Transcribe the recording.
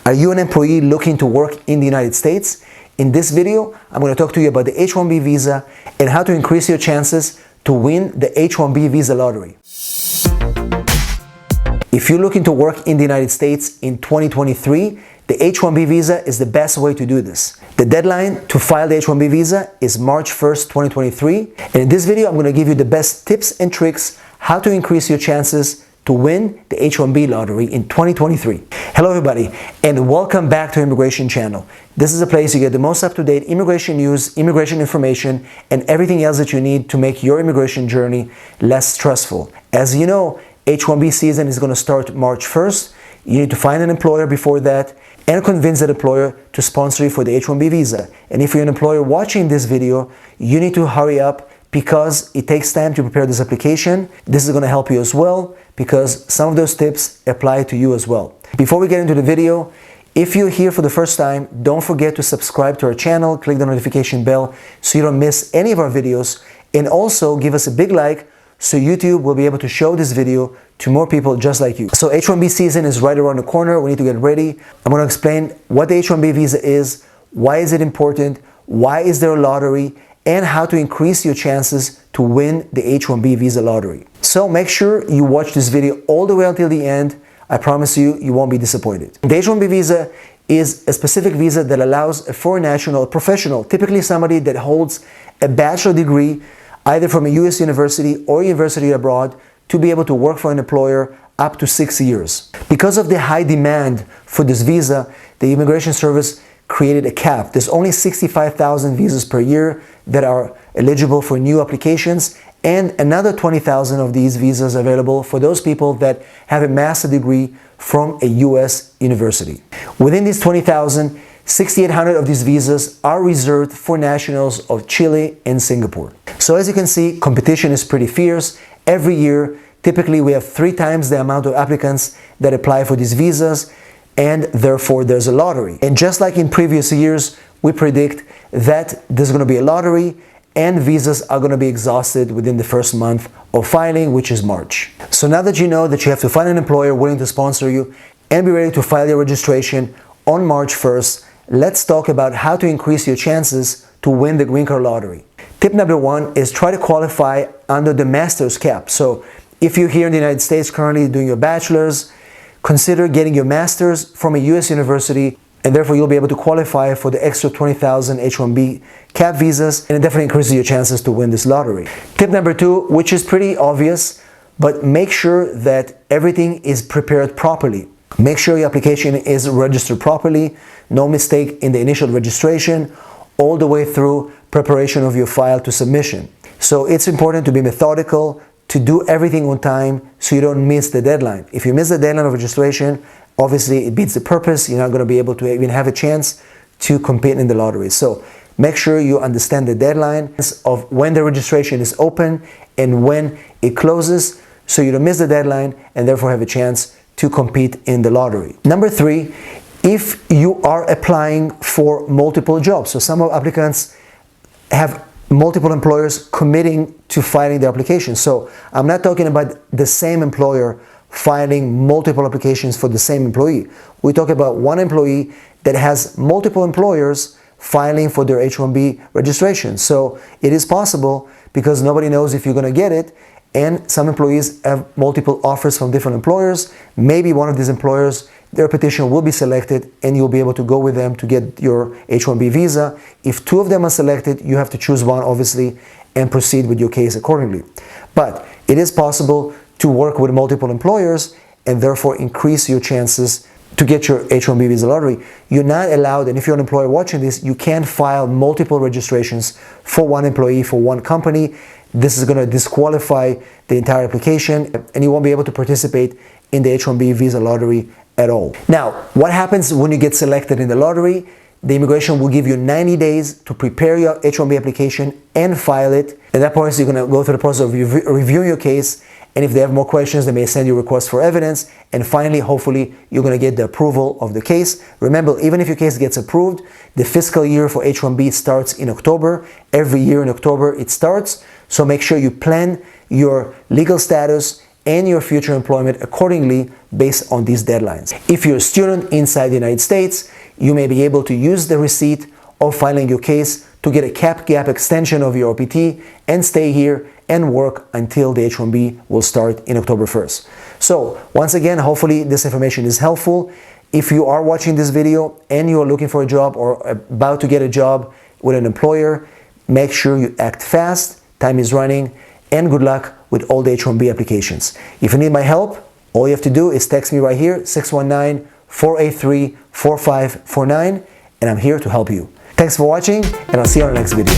Are you an employee looking to work in the United States? In this video, I'm going to talk to you about the H1B visa and how to increase your chances to win the H1B visa lottery. If you're looking to work in the United States in 2023, the H1B visa is the best way to do this. The deadline to file the H1B visa is March 1st, 2023. And in this video, I'm going to give you the best tips and tricks how to increase your chances to win the H1B lottery in 2023. Hello everybody, and welcome back to Immigration Channel. This is a place you get the most up-to-date immigration news, immigration information, and everything else that you need to make your immigration journey less stressful. As you know, H1B season is going to start March 1st. You need to find an employer before that and convince that employer to sponsor you for the H1B visa. And if you're an employer watching this video, you need to hurry up because it takes time to prepare this application. This is going to help you as well because some of those tips apply to you as well. Before we get into the video, if you're here for the first time, don't forget to subscribe to our channel, click the notification bell so you don't miss any of our videos, and also give us a big like so YouTube will be able to show this video to more people just like you. So H1B season is right around the corner. We need to get ready. I'm going to explain what the H1B visa is, why is it important, why is there a lottery, and how to increase your chances to win the H1B visa lottery. So make sure you watch this video all the way until the end. I promise you, you won't be disappointed. The H1B visa is a specific visa that allows a foreign national, a professional, typically somebody that holds a bachelor degree either from a US university or university abroad, to be able to work for an employer up to 6 years. Because of the high demand for this visa, the Immigration Service created a cap. There's only 65,000 visas per year that are eligible for new applications, and another 20,000 of these visas available for those people that have a master's degree from a US university. Within these 20,000, 6,800 of these visas are reserved for nationals of Chile and Singapore. So as you can see, competition is pretty fierce. Every year, typically we have 3 times the amount of applicants that apply for these visas, and therefore there's a lottery. And just like in previous years, we predict that there's going to be a lottery and visas are going to be exhausted within the first month of filing, which is March. So now that you know that you have to find an employer willing to sponsor you and be ready to file your registration on March 1st, let's talk about how to increase your chances to win the green card lottery. Tip number 1 is try to qualify under the master's cap. So if you're here in the United States currently doing your bachelor's, consider getting your master's from a US university, and therefore you'll be able to qualify for the extra 20,000 H1B cap visas, and it definitely increases your chances to win this lottery. Tip number 2, which is pretty obvious, but make sure that everything is prepared properly. Make sure your application is registered properly, no mistake in the initial registration, all the way through preparation of your file to submission. So it's important to be methodical, to do everything on time so you don't miss the deadline. If you miss the deadline of registration, obviously it beats the purpose. You're not going to be able to even have a chance to compete in the lottery. So make sure you understand the deadline of when the registration is open and when it closes so you don't miss the deadline and therefore have a chance to compete in the lottery. Number 3, if you are applying for multiple jobs. So some applicants have multiple employers committing to filing the application. So I'm not talking about the same employer filing multiple applications for the same employee. We talk about one employee that has multiple employers filing for their H1B registration. So it is possible because nobody knows if you're going to get it, and some employees have multiple offers from different employers. Maybe one of these employers, their petition will be selected and you'll be able to go with them to get your H1B visa. If 2 of them are selected, you have to choose one, obviously, and proceed with your case accordingly. But it is possible to work with multiple employers and therefore increase your chances to get your H1B visa lottery. You're not allowed, and if you're an employer watching this, you can't file multiple registrations for one employee, for one company. This is going to disqualify the entire application and you won't be able to participate in the H1B visa lottery at all. Now, what happens when you get selected in the lottery? The immigration will give you 90 days to prepare your H1B application and file it. At that point, you're going to go through the process of reviewing your case, and if they have more questions, they may send you requests for evidence, and finally, hopefully, you're going to get the approval of the case. Remember, even if your case gets approved, the fiscal year for H1B starts in October. Every year in October it starts, so make sure you plan your legal status and your future employment accordingly based on these deadlines. If you're a student inside the United States, you may be able to use the receipt of filing your case to get a cap gap extension of your OPT and stay here and work until the H1B will start in October 1st. So once again, hopefully this information is helpful. If you are watching this video and you are looking for a job or about to get a job with an employer, make sure you act fast, time is running, and good luck with all the H1B applications. If you need my help, all you have to do is text me right here, 619-483-4549, and I'm here to help you. Thanks for watching, and I'll see you on the next video.